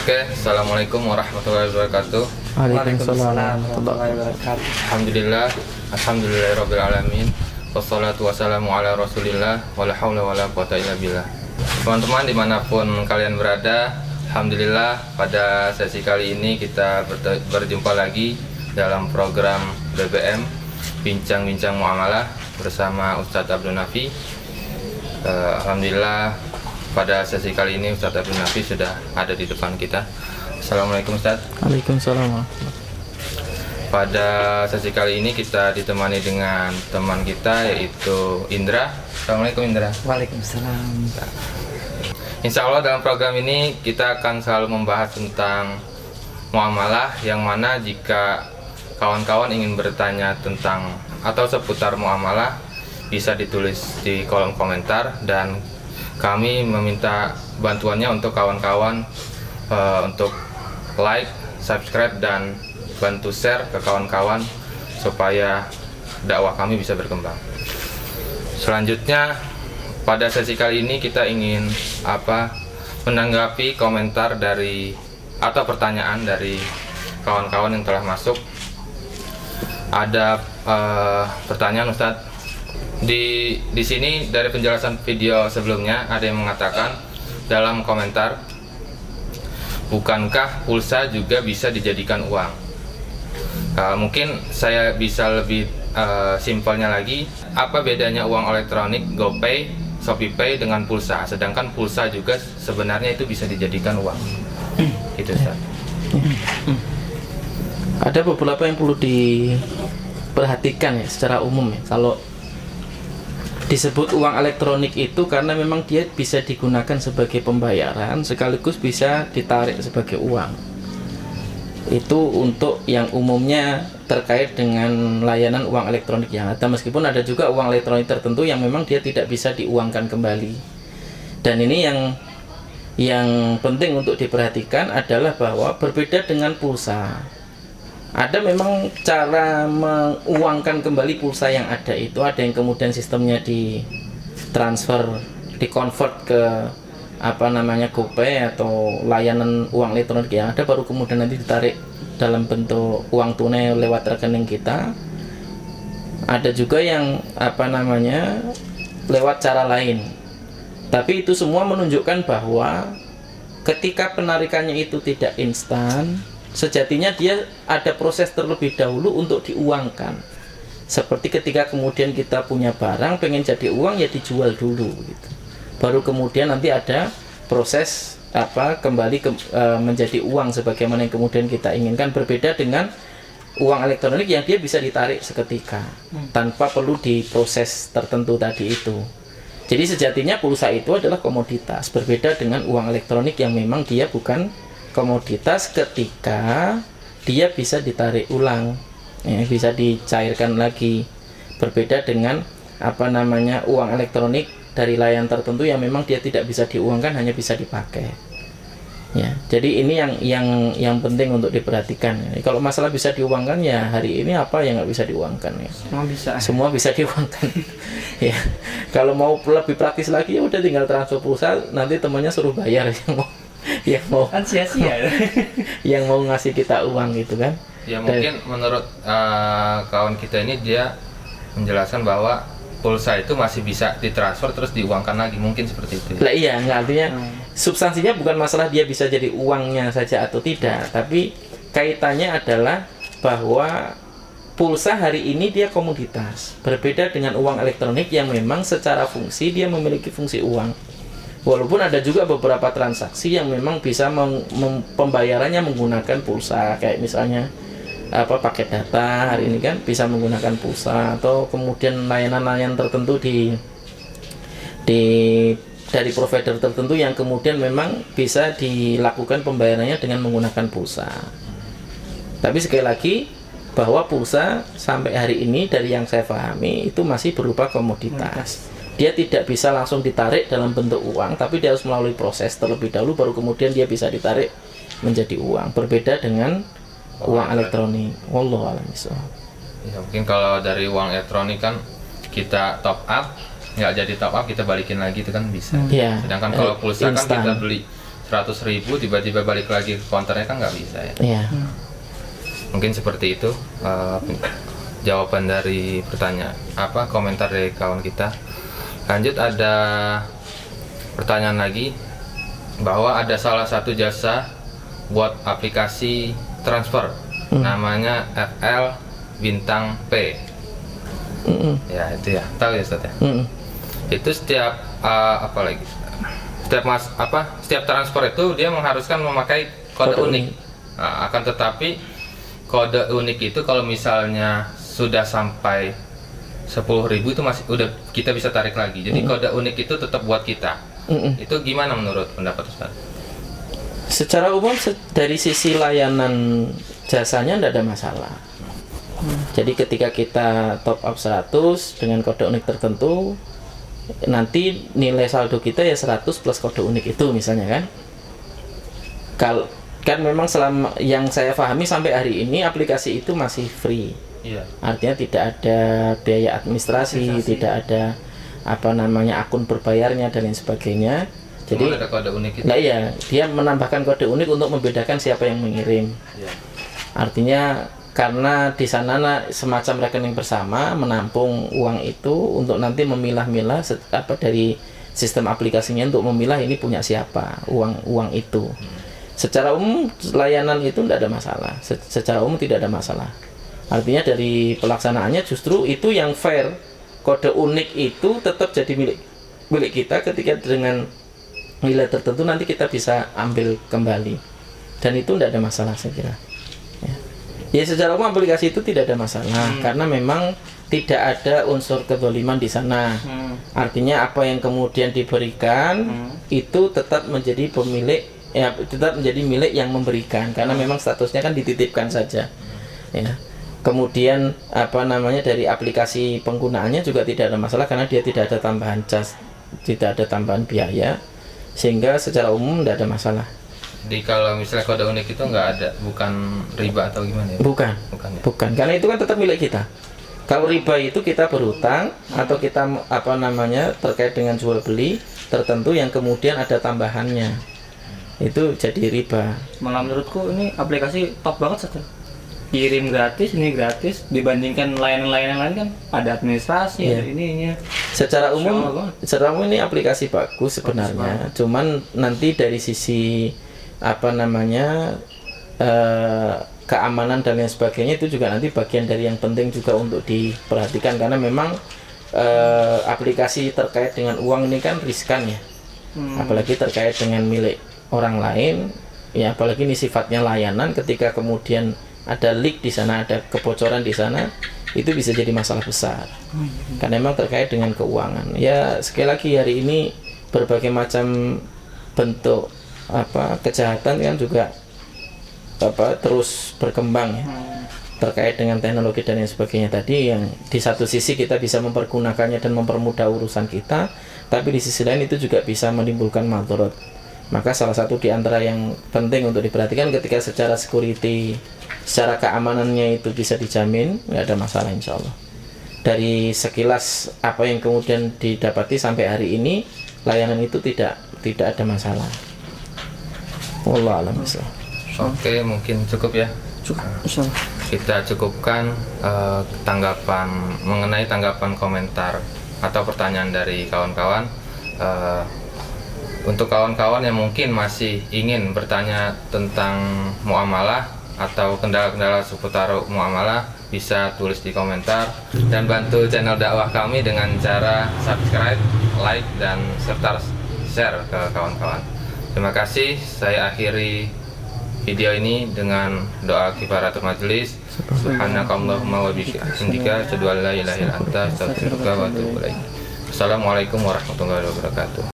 Oke, assalamualaikum warahmatullahi wabarakatuh. Waalaikumsalam warahmatullahi wabarakatuh. Alhamdulillahirabbil alamin. Wassalatu wassalamu ala Rasulillah wala haula wala quwata illa billah. Teman-teman dimanapun kalian berada, alhamdulillah pada sesi kali ini kita berjumpa lagi dalam program BBM Bincang-Bincang Muamalah bersama Ustadz Abdul Nafi. Alhamdulillah pada sesi kali ini Ustadz Abdul Nafi sudah ada di depan kita. Assalamualaikum Ustadz. Waalaikumsalam. Pada sesi kali ini kita ditemani dengan teman kita yaitu Indra. Assalamualaikum Indra. Waalaikumsalam. Insya Allah dalam program ini kita akan selalu membahas tentang muamalah, yang mana jika kawan-kawan ingin bertanya tentang atau seputar muamalah bisa ditulis di kolom komentar, dan kami meminta bantuannya untuk kawan-kawan untuk like, subscribe, dan bantu share ke kawan-kawan supaya dakwah kami bisa berkembang. Selanjutnya pada sesi kali ini kita ingin menanggapi komentar dari atau pertanyaan dari kawan-kawan yang telah masuk. Ada pertanyaan Ustadz. Di sini dari penjelasan video sebelumnya ada yang mengatakan dalam komentar, bukankah pulsa juga bisa dijadikan uang? Mungkin saya bisa lebih simpelnya lagi, apa bedanya uang elektronik GoPay, ShopeePay dengan pulsa? Sedangkan pulsa juga sebenarnya itu bisa dijadikan uang. Itu Ustaz. Ada beberapa yang perlu diperhatikan ya secara umum ya. Kalau disebut uang elektronik itu karena memang dia bisa digunakan sebagai pembayaran sekaligus bisa ditarik sebagai uang. Itu untuk yang umumnya terkait dengan layanan uang elektronik yang ada, meskipun ada juga uang elektronik tertentu yang memang dia tidak bisa diuangkan kembali. Dan ini yang penting untuk diperhatikan adalah bahwa berbeda dengan pulsa. Ada memang cara menguangkan kembali pulsa yang ada itu, ada yang kemudian sistemnya ditransfer, dikonvert ke GoPay atau layanan uang elektronik yang ada, baru kemudian nanti ditarik dalam bentuk uang tunai lewat rekening kita. Ada juga yang lewat cara lain. Tapi itu semua menunjukkan bahwa ketika penarikannya itu tidak instan, sejatinya dia ada proses terlebih dahulu untuk diuangkan. Seperti ketika kemudian kita punya barang pengen jadi uang, ya dijual dulu gitu. Baru kemudian nanti ada proses kembali menjadi uang sebagaimana yang kemudian kita inginkan. Berbeda dengan uang elektronik yang dia bisa ditarik seketika tanpa perlu diproses tertentu tadi itu. Jadi sejatinya pulsa itu adalah komoditas, berbeda dengan uang elektronik yang memang dia bukan komoditas ketika dia bisa ditarik ulang, ya, bisa dicairkan lagi. Berbeda dengan uang elektronik dari layanan tertentu yang memang dia tidak bisa diuangkan, hanya bisa dipakai. Ya, jadi ini yang penting untuk diperhatikan. Kalau masalah bisa diuangkan, ya hari ini apa yang nggak bisa diuangkan? Ya? Semua bisa diuangkan. Ya, kalau mau lebih praktis lagi, ya udah tinggal transfer pulsa, nanti temannya suruh bayar yang mau kan sia-sia. yang mau ngasih kita uang gitu kan. Ya mungkin menurut kawan kita ini dia menjelaskan bahwa pulsa itu masih bisa ditransfer terus diuangkan lagi, mungkin seperti itu. Lah iya, nggak, artinya substansinya bukan masalah dia bisa jadi uangnya saja atau tidak, tapi kaitannya adalah bahwa pulsa hari ini dia komoditas, berbeda dengan uang elektronik yang memang secara fungsi dia memiliki fungsi uang. Walaupun ada juga beberapa transaksi yang memang bisa pembayarannya menggunakan pulsa, kayak misalnya paket data hari ini kan bisa menggunakan pulsa, atau kemudian layanan-layanan tertentu dari provider tertentu yang kemudian memang bisa dilakukan pembayarannya dengan menggunakan pulsa. Tapi sekali lagi bahwa pulsa sampai hari ini dari yang saya pahami itu masih berupa komoditas. Dia tidak bisa langsung ditarik dalam bentuk uang, tapi dia harus melalui proses terlebih dahulu baru kemudian dia bisa ditarik menjadi uang. Berbeda dengan uang elektronik. Wallahu a'lam bishawab. Ya, mungkin kalau dari uang elektronik kan kita top up, nggak jadi top up kita balikin lagi, itu kan bisa. Ya, Sedangkan kalau pulsa instan. kan kita beli 100.000 tiba-tiba balik lagi ke counternya kan nggak bisa ya. Iya. Mungkin seperti itu jawaban dari komentar dari kawan kita. Lanjut, ada pertanyaan lagi bahwa ada salah satu jasa buat aplikasi transfer namanya FL Bintang P. Ya itu ya, tahu ya Ustaz ya. Itu setiap setiap transfer itu dia mengharuskan memakai kode unik. Nah, akan tetapi kode unik itu kalau misalnya sudah sampai 10.000 itu masih udah kita bisa tarik lagi. Jadi kode unik itu tetap buat kita. Itu gimana menurut pendapat Ustaz? Secara umum dari sisi layanan jasanya tidak ada masalah. Jadi ketika kita top up 100 dengan kode unik tertentu, nanti nilai saldo kita ya 100 plus kode unik itu misalnya kan. Kan memang selama yang saya pahami sampai hari ini aplikasi itu masih free. Iya. Artinya tidak ada biaya administrasi, tidak ada akun berbayarnya dan lain sebagainya. Jadi ada kode unik itu. Nah iya, dia menambahkan kode unik untuk membedakan siapa yang mengirim. Iya. Artinya karena di sana semacam rekening bersama menampung uang itu untuk nanti memilah-milah dari sistem aplikasinya untuk memilah ini punya siapa uang itu. Secara umum layanan itu tidak ada masalah. Secara umum tidak ada masalah. Artinya dari pelaksanaannya justru itu yang fair. Kode unik itu tetap jadi milik kita ketika dengan nilai tertentu nanti kita bisa ambil kembali. Dan itu tidak ada masalah saya kira. Ya secara umum aplikasi itu tidak ada masalah karena memang tidak ada unsur kezaliman di sana. Artinya apa yang kemudian diberikan itu tetap menjadi tetap menjadi milik yang memberikan karena memang statusnya kan dititipkan saja. Ya. Kemudian dari aplikasi penggunaannya juga tidak ada masalah karena dia tidak ada tambahan cas, tidak ada tambahan biaya sehingga secara umum tidak ada masalah. Jadi kalau misalnya kode unik itu nggak ada, bukan riba atau gimana ya? Bukan, ya? Bukan, karena itu kan tetap milik kita. Kalau riba itu kita berhutang atau kita terkait dengan jual beli tertentu yang kemudian ada tambahannya, itu jadi riba. Malah menurutku ini aplikasi top banget saja. Kirim gratis, ini gratis dibandingkan layanan-layanan lain kan ada administrasi, ada ininya. Secara umum ini aplikasi bagus sebenarnya. Cuman nanti dari sisi keamanan dan lain sebagainya itu juga nanti bagian dari yang penting juga untuk diperhatikan karena memang aplikasi terkait dengan uang ini kan riskan ya. Apalagi terkait dengan milik orang lain ya, apalagi ini sifatnya layanan, ketika kemudian ada leak di sana, ada kebocoran di sana, itu bisa jadi masalah besar karena memang terkait dengan keuangan. Ya sekali lagi hari ini berbagai macam bentuk kejahatan kan juga terus berkembang ya, terkait dengan teknologi dan lain sebagainya tadi, yang di satu sisi kita bisa mempergunakannya dan mempermudah urusan kita, tapi di sisi lain itu juga bisa menimbulkan madharat. Maka salah satu di antara yang penting untuk diperhatikan ketika secara security, secara keamanannya itu bisa dijamin, nggak ada masalah insya Allah. Dari sekilas apa yang kemudian didapati sampai hari ini, layanan itu tidak ada masalah. Wallahu a'lam bishawab. Oke, mungkin cukup ya. Cukup. Kita cukupkan mengenai tanggapan komentar atau pertanyaan dari kawan-kawan. Untuk kawan-kawan yang mungkin masih ingin bertanya tentang muamalah atau kendala-kendala seputar muamalah, bisa tulis di komentar dan bantu channel dakwah kami dengan cara subscribe, like, dan serta share ke kawan-kawan. Terima kasih. Saya akhiri video ini dengan doa kifaratul majelis. Subhanakallahumma wa bihamdika asyhadu an la ilaha illa anta astaghfiruka wa atubu ilaik. Assalamualaikum warahmatullahi wabarakatuh.